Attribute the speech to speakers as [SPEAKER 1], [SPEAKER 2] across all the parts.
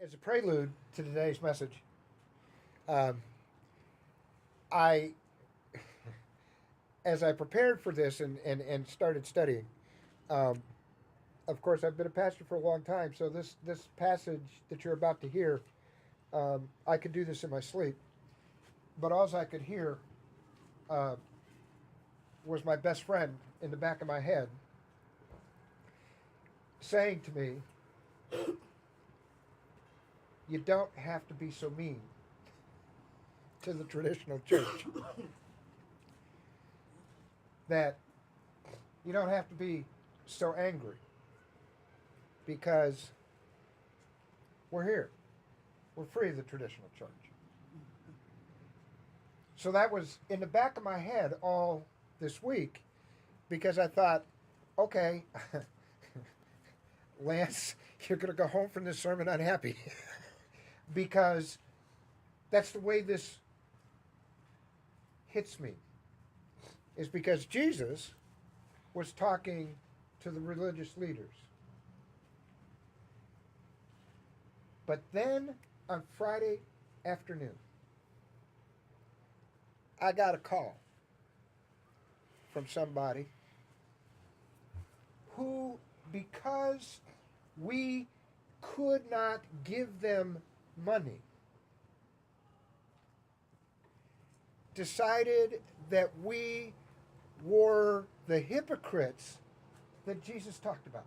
[SPEAKER 1] As a prelude to today's message, um, I, as I prepared for this and started studying, um, of course, I've been a pastor for a long time, so this passage that you're about to hear, I could do this in my sleep, but all I could hear uh, was my best friend in the back of my head saying to me, "You don't have to be so mean to the traditional church. That you don't have to be so angry because we're here. We're free of the traditional church." So that was in the back of my head all this week because I thought, okay, Lance, you're going to go home from this sermon unhappy because that's the way this hits me, is because Jesus was talking to the religious leaders. But then on Friday afternoon, I got a call from somebody who, because we could not give them money, decided that we were the hypocrites that Jesus talked about.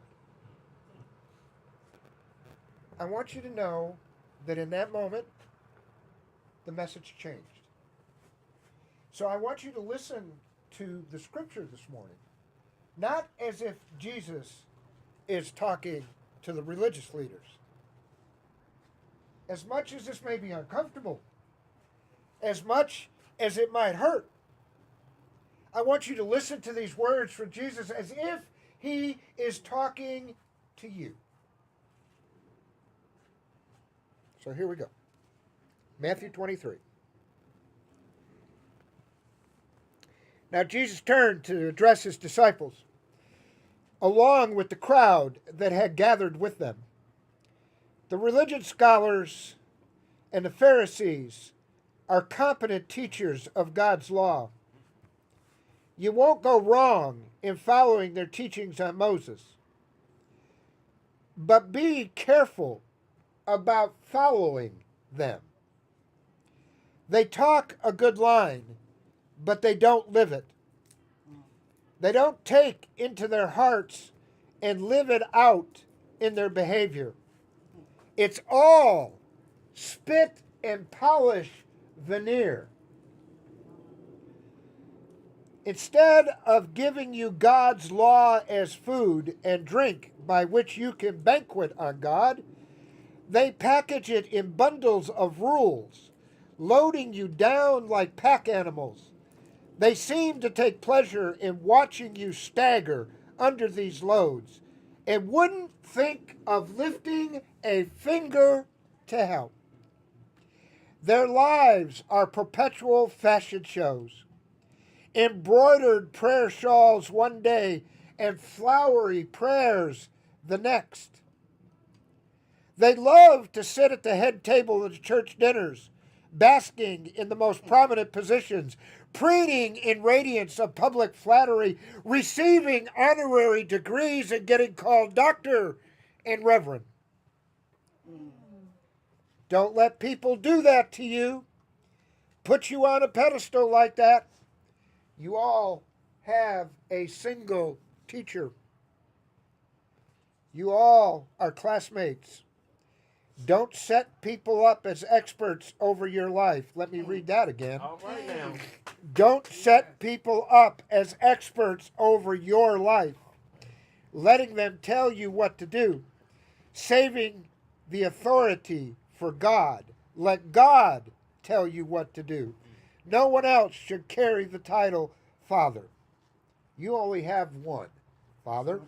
[SPEAKER 1] I want you to know that in that moment, the message changed. So I want you to listen to the scripture this morning, not as if Jesus is talking to the religious leaders. As much as this may be uncomfortable, as much as it might hurt, I want you to listen to these words from Jesus as if he is talking to you. So here we go. Matthew 23. Now Jesus turned to address his disciples, along with the crowd that had gathered with them. The religious scholars and the Pharisees are competent teachers of God's law. You won't go wrong in following their teachings on Moses. But be careful about following them. They talk a good line, but they don't live it. They don't take into their hearts and live it out in their behavior. It's all spit and polish veneer. Instead of giving you God's law as food and drink by which you can banquet on God, they package it in bundles of rules, loading you down like pack animals. They seem to take pleasure in watching you stagger under these loads and wouldn't think of lifting a finger to help. Their lives are perpetual fashion shows, embroidered prayer shawls one day and flowery prayers the next. They love to sit at the head table at church dinners, basking in the most prominent positions, preening in radiance of public flattery, receiving honorary degrees and getting called doctor and reverend. Don't let people do that to you, put you on a pedestal like that. You all have a single teacher. You all are classmates. Don't set people up as experts over your life. Let me read that again.
[SPEAKER 2] All right now.
[SPEAKER 1] Don't set people up as experts over your life, letting them tell you what to do, saving the authority for God. Let God tell you what to do. No one else should carry the title Father. You only have one Father,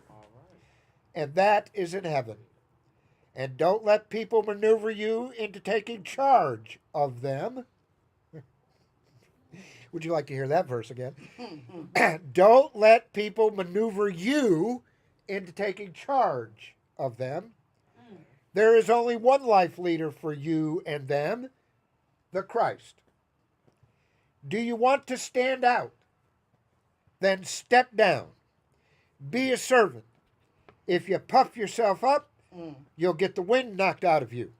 [SPEAKER 1] and that is in heaven. And don't let people maneuver you into taking charge of them. Would you like to hear that verse again? Don't let people maneuver you into taking charge of them. There is only one life leader for you and them, the Christ. Do you want to stand out? Then step down. Be a servant. If you puff yourself up, you'll get the wind knocked out of you.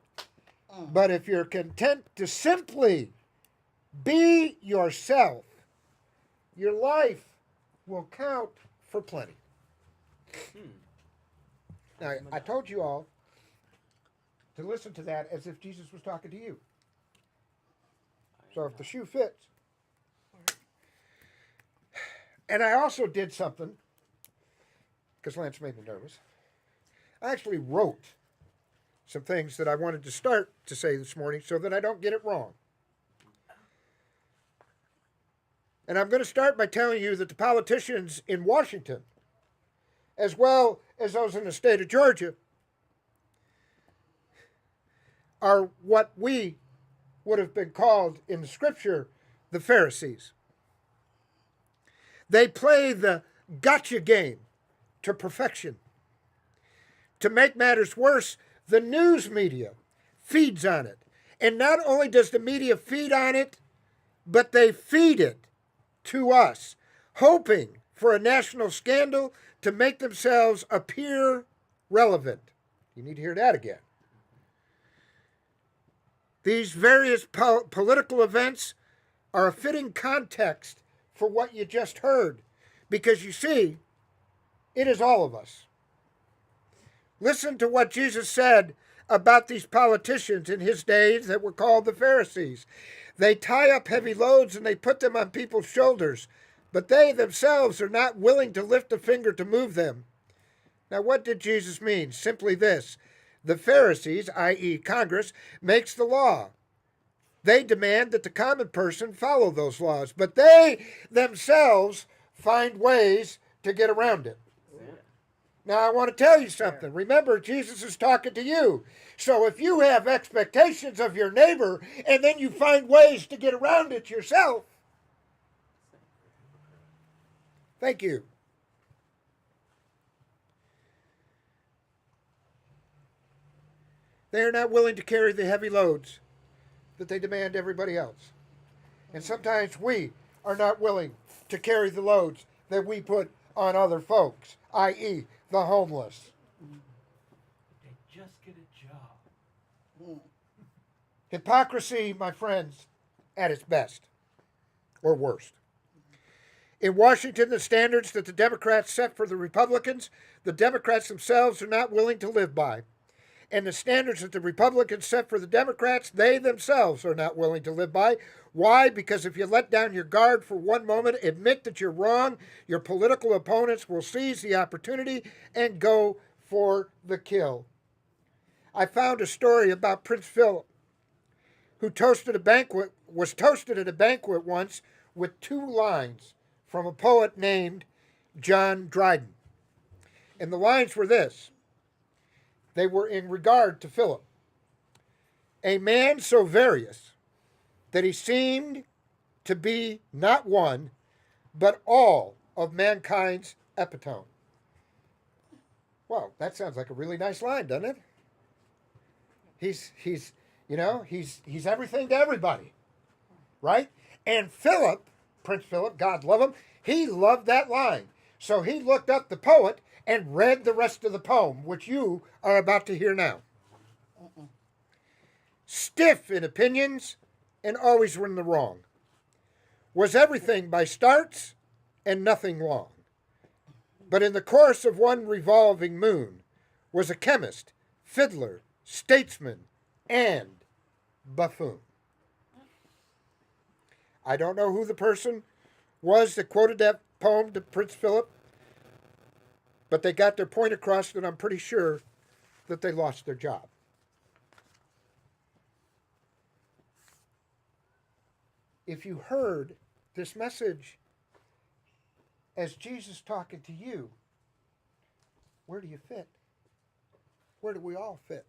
[SPEAKER 1] But if you're content to simply be yourself, your life will count for plenty. Now, I told you all to listen to that as if Jesus was talking to you. So if the shoe fits. And I also did something, because Lance made me nervous. I actually wrote some things that I wanted to start to say this morning so that I don't get it wrong. And I'm going to start by telling you that the politicians in Washington, as well as those in the state of Georgia, are what we would have been called in the scripture the Pharisees. They play the gotcha game to perfection. To make matters worse, the news media feeds on it. And not only does the media feed on it, but they feed it to us, hoping for a national scandal to make themselves appear relevant. You need to hear that again. These various political events are a fitting context for what you just heard, because you see, it is all of us. Listen to what Jesus said about these politicians in his days that were called the Pharisees. They tie up heavy loads and they put them on people's shoulders, but they themselves are not willing to lift a finger to move them. Now, what did Jesus mean? Simply this: the Pharisees, i.e., Congress, makes the law. They demand that the common person follow those laws, but they themselves find ways to get around it. Now, I want to tell you something. Remember, Jesus is talking to you. So if you have expectations of your neighbor and then you find ways to get around it yourself, thank you. They are not willing to carry the heavy loads that they demand everybody else. And sometimes we are not willing to carry the loads that we put on other folks, i.e., the homeless.
[SPEAKER 2] They just get a job.
[SPEAKER 1] Hypocrisy, my friends, at its best, or worst. In Washington, the standards that the Democrats set for the Republicans, the Democrats themselves are not willing to live by. And the standards that the Republicans set for the Democrats, they themselves are not willing to live by. Why? Because if you let down your guard for one moment, admit that you're wrong, your political opponents will seize the opportunity and go for the kill. I found a story about Prince Philip, who was toasted at a banquet once with 2 lines from a poet named John Dryden. And the lines were this. They were in regard to Philip. A man so various that he seemed to be not one, but all of mankind's epitome. Well, that sounds like a really nice line, doesn't it? He's everything to everybody, right? And Philip, Prince Philip, God love him, he loved that line. So he looked up the poet and read the rest of the poem, which you are about to hear now. Stiff in opinions and always in the wrong. Was everything by starts and nothing long. But in the course of one revolving moon was a chemist, fiddler, statesman, and buffoon. I don't know who the person was that quoted that poem to Prince Philip, but they got their point across, and I'm pretty sure that they lost their job. If you heard this message as Jesus talking to you, where do you fit? Where do we all fit?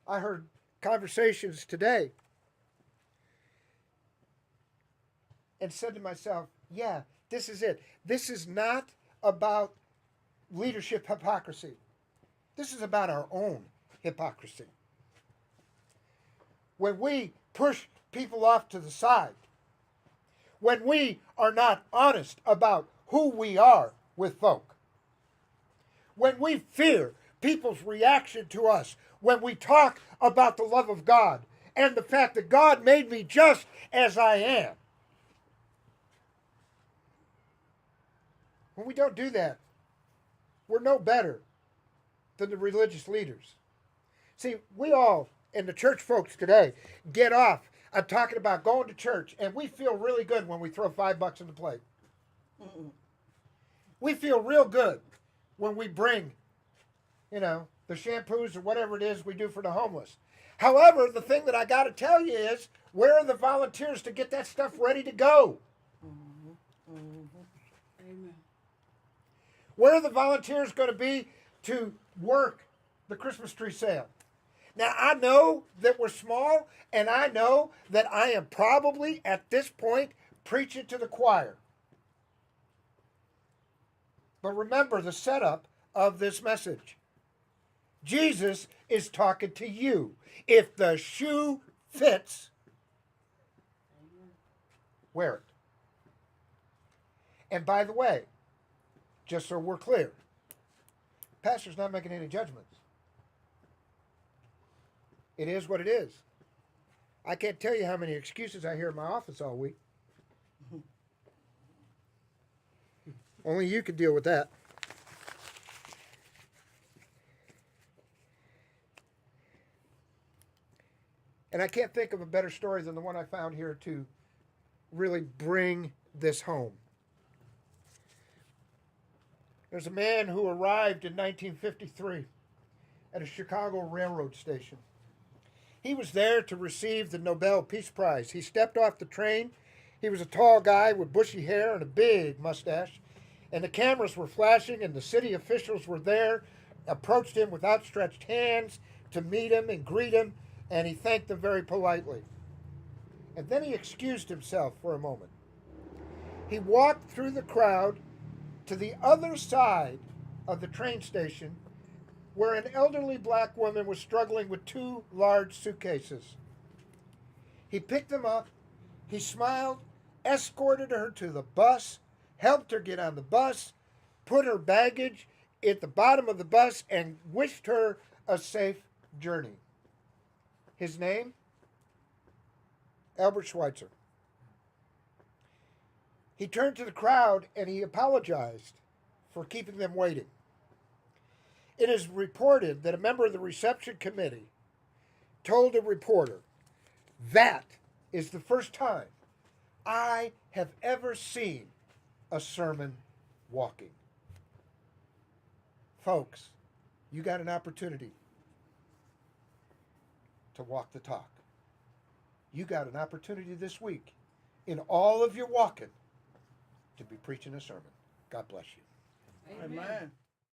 [SPEAKER 1] I heard conversations today and said to myself, yeah, this is it. This is not about leadership hypocrisy. This is about our own. hypocrisy. When we push people off to the side, when we are not honest about who we are with folk, when we fear people's reaction to us, when we talk about the love of God and the fact that God made me just as I am. When we don't do that, we're no better than the religious leaders. See, we all, and the church folks today, get off on talking about going to church, and we feel really good when we throw $5 in the plate. We feel real good when we bring, the shampoos or whatever it is we do for the homeless. However, the thing that I got to tell you is, where are the volunteers to get that stuff ready to go?
[SPEAKER 3] Amen.
[SPEAKER 1] Where are the volunteers going to be to work the Christmas tree sale? Now, I know that we're small, and I know that I am probably, at this point, preaching to the choir. But remember the setup of this message. Jesus is talking to you. If the shoe fits, wear it. And by the way, just so we're clear, Pastor's not making any judgments. It is what it is. I can't tell you how many excuses I hear in my office all week. Only you can deal with that. And I can't think of a better story than the one I found here to really bring this home. There's a man who arrived in 1953 at a Chicago railroad station. He was there to receive the Nobel Peace Prize. He stepped off the train. He was a tall guy with bushy hair and a big mustache. And the cameras were flashing, and the city officials were there, approached him with outstretched hands to meet him and greet him, and he thanked them very politely. And then he excused himself for a moment. He walked through the crowd to the other side of the train station, where an elderly black woman was struggling with 2 large suitcases. He picked them up, he smiled, escorted her to the bus, helped her get on the bus, put her baggage at the bottom of the bus, and wished her a safe journey. His name? Albert Schweitzer. He turned to the crowd and he apologized for keeping them waiting. It is reported that a member of the reception committee told a reporter, "That is the first time I have ever seen a sermon walking." Folks, you got an opportunity to walk the talk. You got an opportunity this week, in all of your walking, to be preaching a sermon. God bless you.
[SPEAKER 3] Amen.
[SPEAKER 2] Amen.